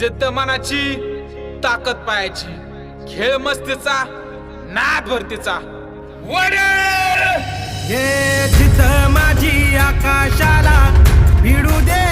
जिद्द मनाची, ताकद पायाची, खेळ मस्तीचा, नाद भरतीचा. हे जिथं माझी आकाशाला भिडू दे